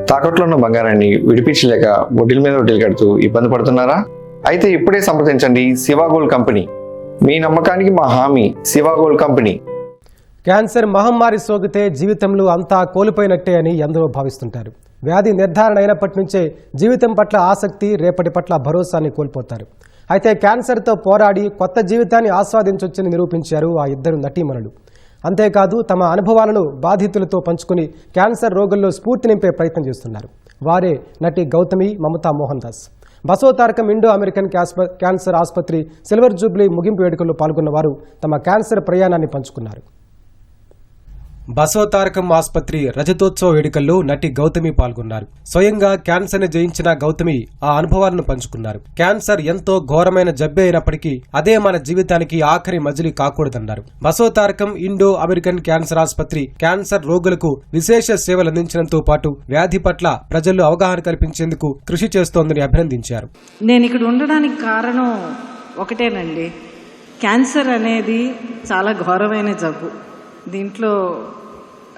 తాకట్లో ఉన్న బంగారాన్ని విడిపించలేక వడ్డీల మీద వడ్డీలు కడుతూ ఇబ్బంది పడుతున్నారా? అయితే ఇప్పుడే సంప్రదించండి శివ గోల్డ్ కంపెనీ. మీ నమ్మకానికి మా హామీ శివ గోల్డ్ కంపెనీ. క్యాన్సర్ మహమ్మారి సోకితే జీవితంలో అంతా కోల్పోయినట్టే అని ఎందరో భావిస్తుంటారు. వ్యాధి నిర్ధారణ అయినప్పటి నుంచే జీవితం పట్ల ఆసక్తి, రేపటి పట్ల భరోసాని కోల్పోతారు. అయితే క్యాన్సర్తో పోరాడి కొత్త జీవితాన్ని ఆస్వాదించొచ్చని నిరూపించారు ఆ ఇద్దరు నటీమణులు. అంతేకాదు తమ అనుభవాలను బాధితులతో పంచుకుని క్యాన్సర్ రోగుల్లో స్ఫూర్తి నింపే ప్రయత్నం చేస్తున్నారు. వారే నటి Gautami, Mamata Mohan Das. Basavatarakam Indo American cancer ఆసుపత్రి సిల్వర్ జూబ్లీ ముగింపు వేడుకల్లో పాల్గొన్న వారు తమ క్యాన్సర్ ప్రయాణాన్ని పంచుకున్నారు. బసవతారకం ఆసుపత్రి రజతోత్సవ వేడుకల్లో నటి గౌతమి పాల్గొన్నారు. స్వయంగా క్యాన్సర్ ని జయించిన గౌతమి ఆ అనుభవాలను పంచుకున్నారు. క్యాన్సర్ ఎంతో ఘోరమైన జబ్బే అయినప్పటికీ అదే మన జీవితానికి ఆఖరి మజిలీ కాకూడదన్నారు. బసవతారకం ఇండో అమెరికన్ క్యాన్సర్ ఆసుపత్రి క్యాన్సర్ రోగులకు విశేష సేవలు అందించడంతో పాటు వ్యాధి పట్ల ప్రజల్లో అవగాహన కల్పించేందుకు కృషి చేస్తోందని అభినందించారు. నేను ఇక్కడ ఉండడానికి కారణం ఒకటేనండి. క్యాన్సర్ అనేది చాలా ఘోరమైన జబ్బు. దీంట్లో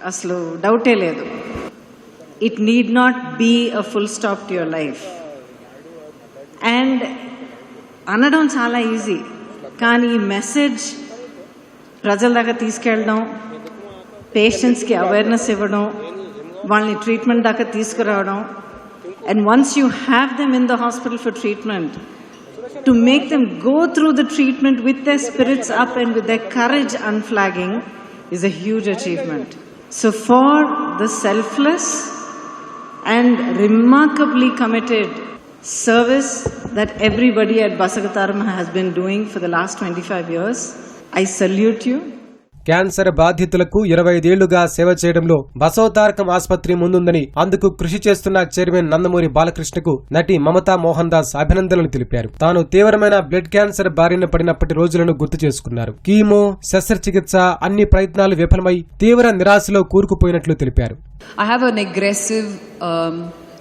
అసలు డౌటే లేదు. It need not be a full stop to your life. And అనడం చాలా ఈజీ, కానీ ఈ మెసేజ్ ప్రజల దాకా తీసుకెళ్ళడం, పేషెంట్స్కి అవేర్నెస్ ఇవ్వడం, వాళ్ళని ట్రీట్మెంట్ దాకా తీసుకురావడం, and once you have them in the hospital for treatment, to make them go through the treatment with their spirits up and with their courage unflagging is a huge achievement. So for the selfless and remarkably committed service that everybody at Basavataram has been doing for the last 25 years, I salute you. Cancer బాధితులకు 25 ఏళ్లుగా సేవ చేయడంలో బసవతారకం ఆసుపత్రి ముందుందని, అందుకు కృషి చేస్తున్న chairman Nandamuri బాలకృష్ణకు నటి మమతా మోహన్ దాస్ అభినందనలు తెలిపారు. తాను తీవ్రమైన బ్లడ్ క్యాన్సర్ బారిన పడినప్పటి రోజులను గుర్తు చేసుకున్నారు. కీమో, శస్త్రచికిత్స అన్ని ప్రయత్నాలు విఫలమై తీవ్ర నిరాశలో కూరుకుపోయినట్లు తెలిపారు. I have an aggressive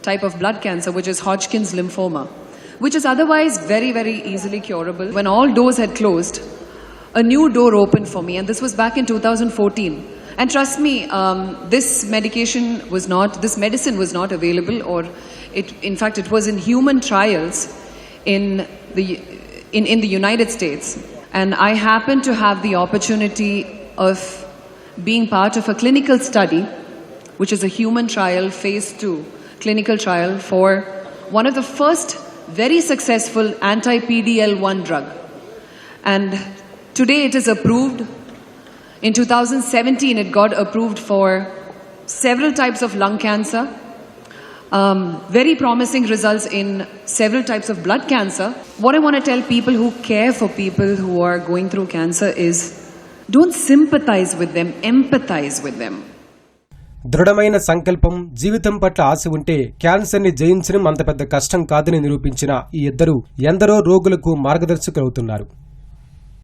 type of blood cancer, which is Hodgkin's lymphoma, which is otherwise very, very easily curable. When all doors had closed, a new door opened for me, and this was back in 2014. And trust me, this medicine was not available, or in fact it was in human trials in the United States. And I happened to have the opportunity of being part of a clinical study, which is a human trial, phase 2 clinical trial for one of the first very successful anti-PD-L1 drug. And today it is approved. In 2017 it got approved for several types of lung cancer. Very promising results in several types of blood cancer. What I want to tell people who care for people who are going through cancer is, don't sympathize with them, empathize with them. దృఢమైన సంకల్పం, జీవితం పట్ల ఆశ ఉంటే cancer ని జయించడం అంత పెద్ద కష్టం కాదని నిరూపించిన ఈ ఇద్దరు ఎందరో రోగులకు మార్గదర్శకులవుతున్నారు.